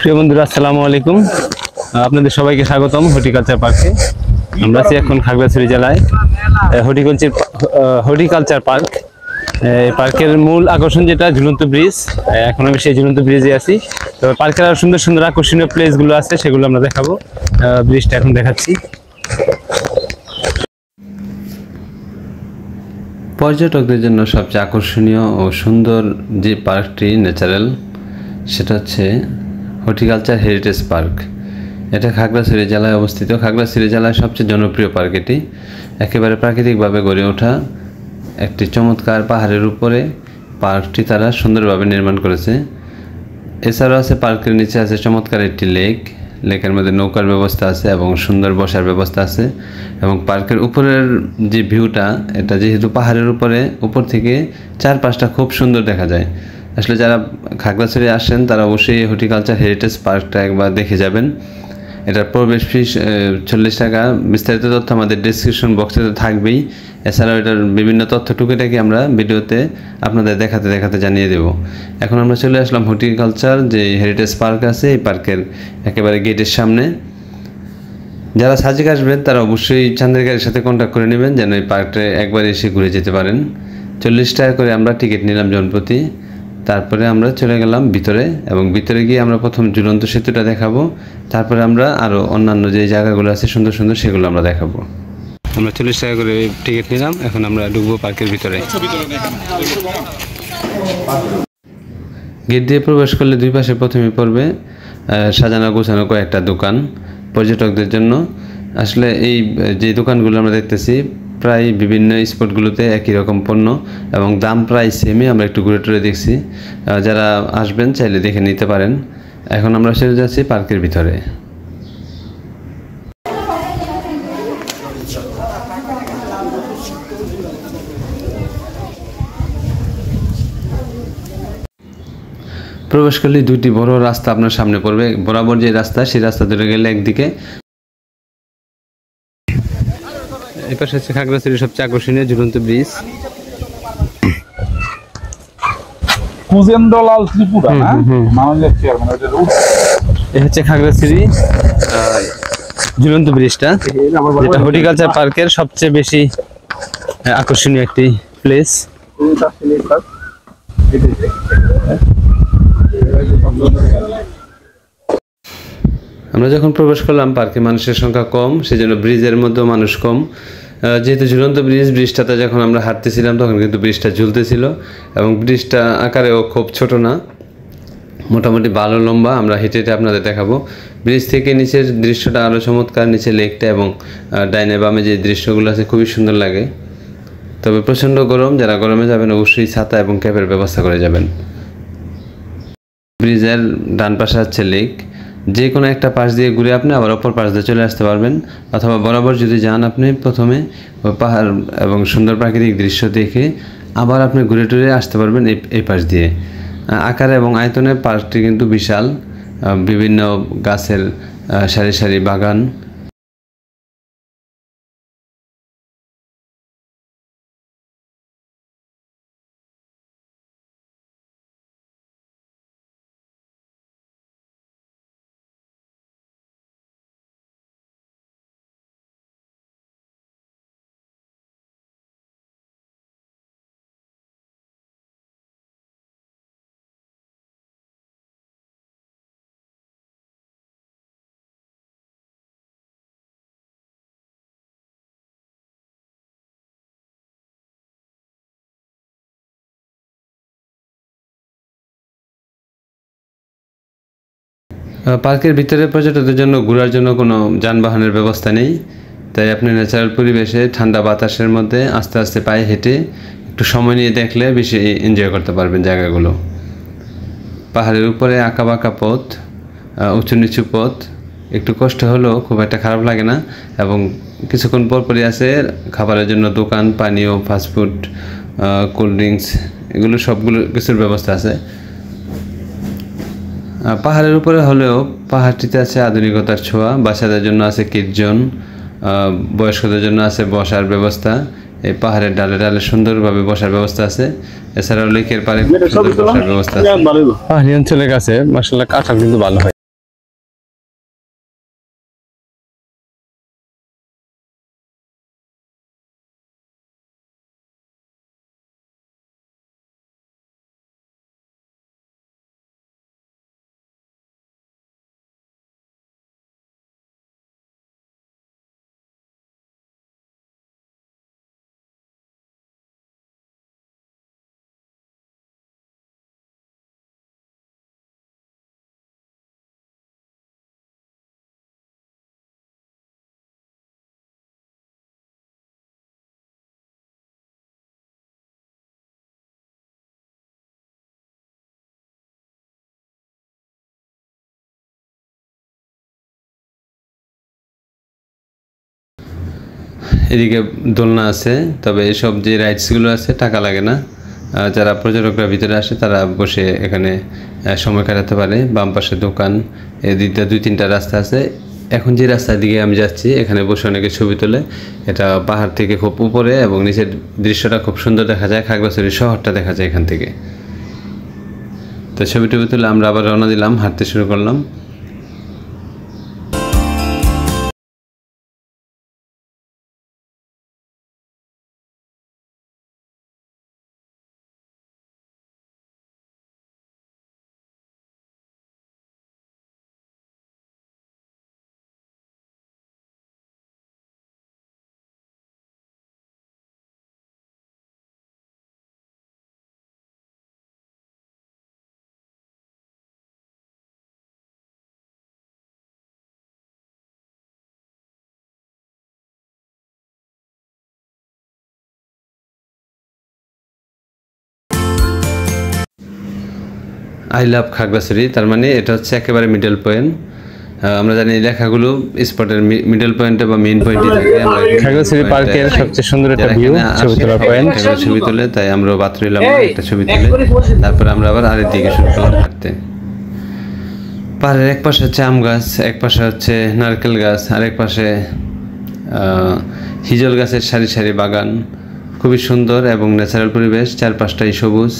প্রিয় বন্ধুরা, আসসালামু আলাইকুম। আপনাদের সবাইকে স্বাগতম হর্টিকালচার পার্কে। আমরা আছি এখন খাগড়াছড়ি জেলায় হর্টিকালচার পার্ক। এই পার্কের মূল আকর্ষণ যেটা ঝুলন্ত ব্রিজ। এখন আমি সেই ঝুলন্ত ব্রিজে আছি। তো পার্কের আরো সুন্দর সুন্দর আকর্ষণীয় প্লেসগুলো আছে, সেগুলো আমরা দেখাবো। ব্রিজটা এখন দেখাচ্ছি। পর্যটকদের জন্য সবচেয়ে আকর্ষণীয় ও সুন্দর যে পার্কটি ন্যাচারাল, সেটা হচ্ছে হর্টিকালচার হেরিটেজ পার্ক। এটা খাগড়াছড়ি জেলায় অবস্থিত। খাগড়াছড়ি জেলায় সবচেয়ে জনপ্রিয় পার্ক এটি। একেবারে প্রাকৃতিকভাবে গড়ে ওঠা একটি চমৎকার পাহাড়ের উপরে পার্কটি তারা সুন্দরভাবে নির্মাণ করেছে। এছাড়াও আছে পার্কের নিচে আছে চমৎকার একটি লেকের মধ্যে নৌকার ব্যবস্থা আছে এবং সুন্দর বসার ব্যবস্থা আছে। এবং পার্কের উপরের যে ভিউটা, এটা যেহেতু পাহাড়ের উপর থেকে চারপাশটা খুব সুন্দর দেখা যায়। আসলে যারা খাগড়াছড়ি আসেন তারা অবশ্যই হর্টিকালচার হেরিটেজ পার্কটা একবার দেখে যাবেন। এটার প্রবেশ ফি 40 টাকা। বিস্তারিত তথ্য আমাদের ডেসক্রিপশন বক্সে তো থাকবেই। এছাড়াও এটার বিভিন্ন তথ্য টুকিটাকি আমরা ভিডিওতে আপনাদের দেখাতে জানিয়ে দেব। এখন আমরা চলে আসলাম হর্টিকালচার যে হেরিটেজ পার্ক আছে, এই পার্কের একেবারে গেটের সামনে। যারা সাজেক আসবেন তারা অবশ্যই চাঁদের গাড়ির সাথে কন্ট্যাক্ট করে নেবেন, যেন এই পার্কটা একবার এসে ঘুরে যেতে পারেন। 40 টাকা করে আমরা টিকিট নিলাম জনপ্রতি। তারপরে আমরা চলে গেলাম ভিতরে, এবং ভিতরে গিয়ে আমরা প্রথম ঝুলন্ত সেতুটা দেখাবো। তারপরে আমরা আরও অন্যান্য যে জায়গাগুলো আছে সুন্দর সুন্দর, সেগুলো আমরা দেখাবো। আমরা 40 টাকা করে টিকিট নিলাম। এখন আমরা ঢুকবো পার্কের ভিতরে। গেট দিয়ে প্রবেশ করলে দুই পাশে প্রথমে পড়বে সাজানো গোছানো কয়েকটা দোকান পর্যটকদের জন্য। আসলে এই যে দোকানগুলো আমরা দেখতেছি প্রায় বিভিন্ন স্পটগুলোতে একই রকম পণ্য এবং দাম প্রায় সেমই। আমরা একটু ঘুরে টুরে দেখছি, যারা আসবেন চাইলে দেখে নিতে পারেন। এখন আমরা চলে যাচ্ছি পার্কের ভিতরে। প্রবেশ করলে দুইটি বড় রাস্তা আপনার সামনে পড়বে। বরাবর যে রাস্তা, সেই রাস্তা ধরে গেলে একদিকে, এই পাশে হচ্ছে খাগড়াছড়ির সবচেয়ে আকর্ষণীয় ঝুলন্ত ব্রিজ। কুজেন্দ্রলাল ত্রিপুরা না মাননীয় চেয়ারম্যান, এই হচ্ছে খাগড়াছড়ি ঝুলন্ত ব্রিজটা, যেটা হর্টিকালচার পার্কের সবচেয়ে বেশি আকর্ষণীয় একটি প্লেস। আমরা যখন প্রবেশ করলাম পার্কে মানুষের সংখ্যা কম, সেজন্য ব্রিজের মধ্যেও মানুষ কম। যেহেতু ঝুলন্ত ব্রিজটাতে যখন আমরা হাঁটতেছিলাম তখন কিন্তু ব্রিজটা ঝুলতেছিল, এবং ব্রিজটা আকারেও খুব ছোট না, মোটামুটি ভালো লম্বা। আমরা হেঁটে হেঁটে আপনাদের দেখাবো। ব্রিজ থেকে নিচের দৃশ্যটা আরও চমৎকার, নিচে লেকটা এবং ডাইনে বামে যে দৃশ্যগুলো আছে খুবই সুন্দর লাগে। তবে প্রচণ্ড গরম, যারা গরমে যাবেন অবশ্যই ছাতা এবং ক্যাপের ব্যবস্থা করে যাবেন। ব্রিজের ডান পাশে আছে লেক। যে কোনো একটা পাশ দিয়ে ঘুরে আপনি আবার অপর পাশ দিয়ে চলে আসতে পারবেন, অথবা বরাবর যদি যান আপনি প্রথমে পাহাড় এবং সুন্দর প্রাকৃতিক দৃশ্য দেখে আবার আপনি ঘুরে টুরে আসতে পারবেন এই পাশ দিয়ে। আকার এবং আয়তনে পার্কটি কিন্তু বিশাল, বিভিন্ন গাছের সারি সারি বাগান। পার্কের ভিতরে পর্যটকদের জন্য ঘোরার জন্য কোনো যানবাহনের ব্যবস্থা নেই, তাই আপনি ন্যাচারাল পরিবেশে ঠান্ডা বাতাসের মধ্যে আস্তে আস্তে পায়ে হেঁটে একটু সময় নিয়ে দেখলে বেশি এনজয় করতে পারবেন জায়গাগুলো। পাহাড়ের উপরে আঁকা বাঁকা পথ, উঁচু নিচু পথ, একটু কষ্ট হলেও খুব একটা খারাপ লাগে না। এবং কিছুক্ষণ পরপরই আছে খাবারের জন্য দোকান, পানীয়, ফাস্টফুড, কোল্ড ড্রিঙ্কস, এগুলো সবগুলো কিছুর ব্যবস্থা আছে। পাহাড়ের উপরে হলেও পাহাড়টিতে আছে আধুনিকতার ছোঁয়া। বাচ্চাদের জন্য আছে কিডস জোন, বয়স্কদের জন্য আছে বসার ব্যবস্থা। এই পাহাড়ের ডালে ডালে সুন্দরভাবে বসার ব্যবস্থা আছে। এছাড়াও লেকের পাড়ে বসার ব্যবস্থা আছে। পাহাড়ি অঞ্চলের কাছে মাশাআল্লাহ কাঁঠাল কিন্তু ভালো হয়। এদিকে দোলনা আছে, তবে এসব যে রাইডসগুলো আছে টাকা লাগে না। যারা পর্যটকরা ভিতরে আসে তারা বসে এখানে সময় কাটাতে পারে। বাম পাশে দোকান, এদিকটা 2-3টা রাস্তা আছে। এখন যে রাস্তার দিকে আমি যাচ্ছি এখানে বসে অনেকে ছবি তোলে। এটা পাহাড় থেকে খুব উপরে এবং নিচের দৃশ্যটা খুব সুন্দর দেখা যায়, খাগড়াছড়ি শহরটা দেখা যায় এখান থেকে। তো ছবি টবি তুলে আমরা আবার রওনা দিলাম, হাঁটতে শুরু করলাম। আই লাভ খাগড়াছড়ি, তার মানে এটা হচ্ছে একেবারে মিডল পয়েন্ট। আমরা জানি এই লেখাগুলো স্পটের মিডল পয়েন্টে বা মেইন পয়েন্টে থাকে। আমরা খাগড়াছড়ি পার্কের সবচেয়ে সুন্দর একটা ভিউ, ছবি তোলার পয়েন্ট। ছবি তুলে, তাই আমরা বাত্র এলাম একটা ছবি তুলে, তারপরে আমরা আবার আরেক দিকে শুরু করলাম হাঁটতে। পাহাড়ের এক পাশে হচ্ছে আম গাছ, এক পাশে হচ্ছে নারকেল গাছ, আর এক পাশে হিজল গাছের সারি সারি বাগান। খুবই সুন্দর এবং ন্যাচারাল পরিবেশ, চারপাশটাই সবুজ।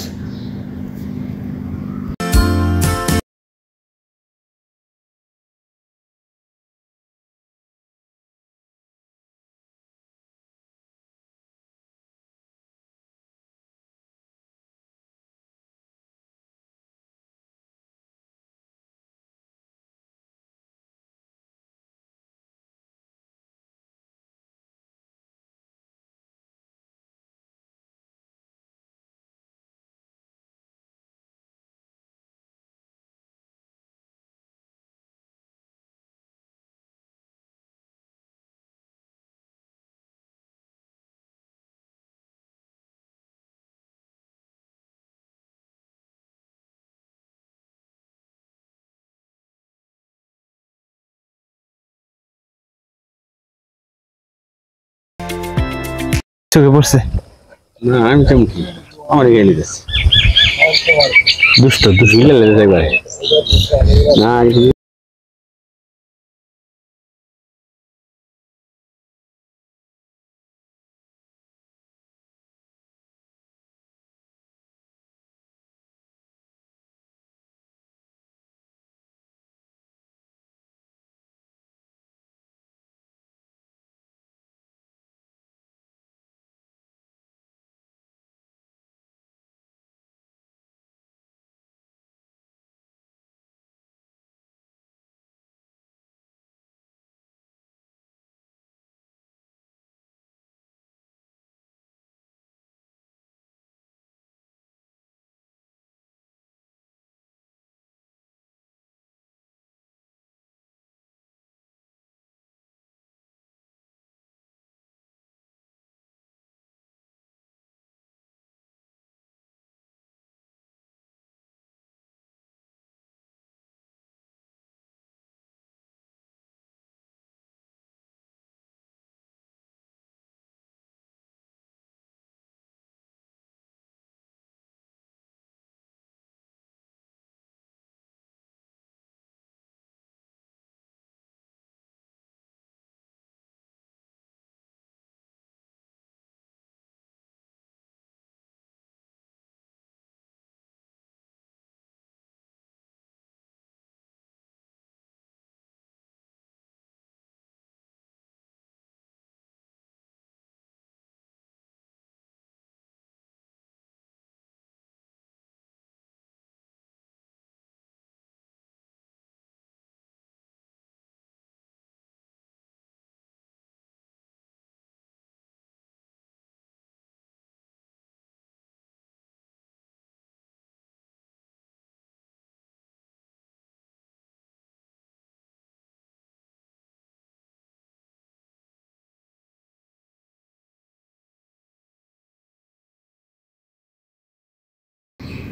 চোখে পড়ছে? না আমি কেমন কি আমার এখানে যাচ্ছি দুষ্ট দুষ্ট গেলে একবারে না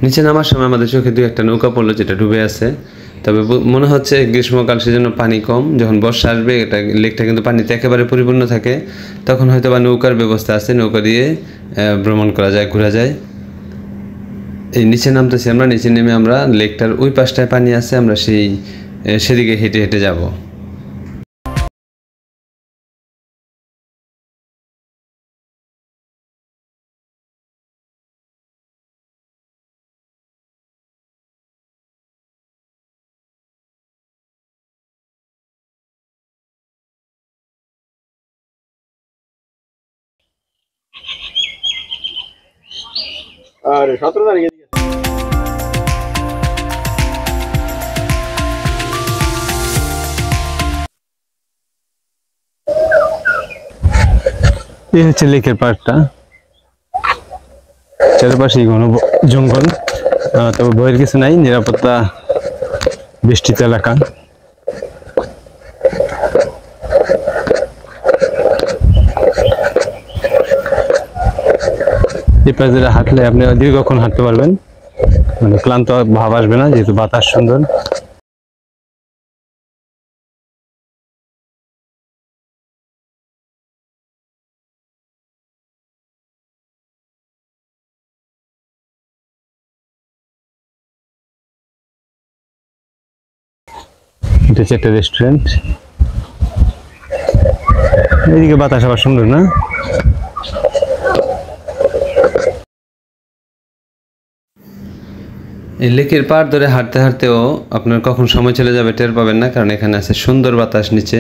নিচে নামার সময় আমাদের চোখে 2-1টা নৌকা পড়লো যেটা ডুবে আছে। তবে মনে হচ্ছে গ্রীষ্মকাল সেজন্য পানি কম, যখন বর্ষা আসবে এটা লেকটা কিন্তু পানিতে একেবারে পরিপূর্ণ থাকে, তখন হয়তো বা নৌকার ব্যবস্থা আছে, নৌকা দিয়ে ভ্রমণ করা যায়, ঘোরা যায়। এই নিচে নামতেছি আমরা, নিচে নেমে আমরা লেকটার ওই পাশটায় পানি আছে, আমরা সেদিকে হেঁটে হেঁটে যাব। আরে 17 তারিখে এই হচ্ছে লেকের পার্কটা, চারপাশে ঘন জঙ্গল, তবে ভয়ের কিছু নাই, নিরাপত্তা বেষ্টিত এলাকা। এই পাশে হাঁটলে আপনি দীর্ঘক্ষণ হাঁটতে পারবেন, মানে ক্লান্ত ভাব আসবে না, যেহেতু বাতাস সুন্দর। এটা হচ্ছে একটা রেস্টুরেন্ট, এইদিকে বাতাস আবার সুন্দর না? এই লেকের পাড় ধরে হাঁটতে হাঁটতেও আপনার কখন সময় চলে যাবে টের পাবেন না, কারণ এখানে আছে সুন্দর বাতাস নিচে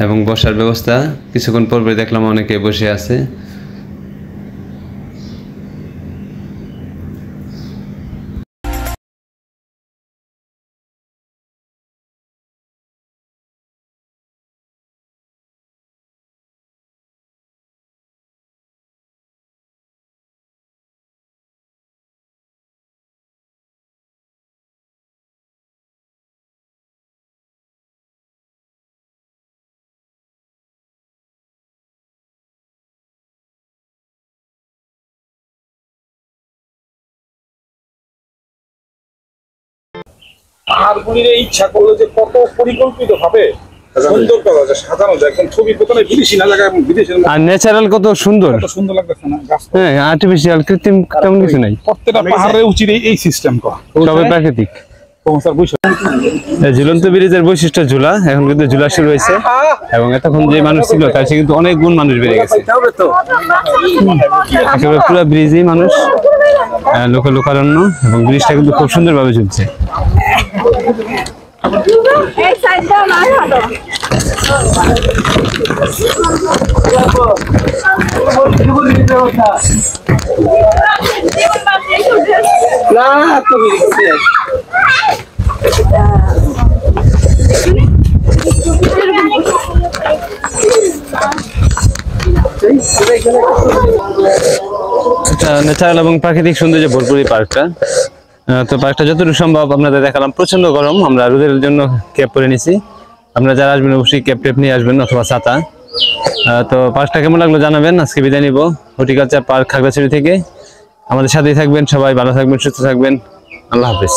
এবং বসার ব্যবস্থা। কিছুক্ষণ পরপরই দেখলাম অনেকে বসে আছে। পাহাড়গুলির ইচ্ছা করলো যে কত পরিকল্পিত ভাবে সুন্দর করা যায়, সাজানো যায়, একদম ছবি প্রথমে বিদেশি না জায়গায় বিদেশের আর ন্যাচারাল কত সুন্দর, কত সুন্দর লাগতেছে না গাছ। হ্যাঁ, আর্টিফিশিয়াল কৃত্রিম তেমন কিছু নাই, প্রত্যেকটা পাহাড়ের উচিত এই সিস্টেম করা, সবই প্রাকৃতিক। ঝুলন্ত ব্রিজের বৈশিষ্ট্য ঝুলা, এখন কিন্তু ঝুলা শুরু হয়েছে এবং এতক্ষণ যে মানুষ ছিল তার চেয়ে কিন্তু অনেক গুণ মানুষ বেড়ে গেছে। একেবারে পুরো ব্রিজেই মানুষ, লোকারণ্য, এবং ব্রিজটা কিন্তু খুব সুন্দরভাবে ঝুলছে। ন্যাচারাল এবং প্রাকৃতিক সৌন্দর্যে ভরপুর এই পার্কটা। তো পার্কটা যতটুকু সম্ভব আপনাদের দেখালাম। প্রচন্ড গরম, আমরা রোদের জন্য ক্যাপ পরে নিছি। আপনারা যারা আসবেন অবশ্যই ক্যাপ টেপ নিয়ে আসবেন অথবা ছাতা। তো পার্কটা কেমন লাগলো জানাবেন। আজকে বিদায় নিব হর্টিকালচার পার্ক খাগড়াছড়ি থেকে। আমাদের সাথেই থাকবেন, সবাই ভালো থাকবেন, সুস্থ থাকবেন। আল্লাহ হাফেজ।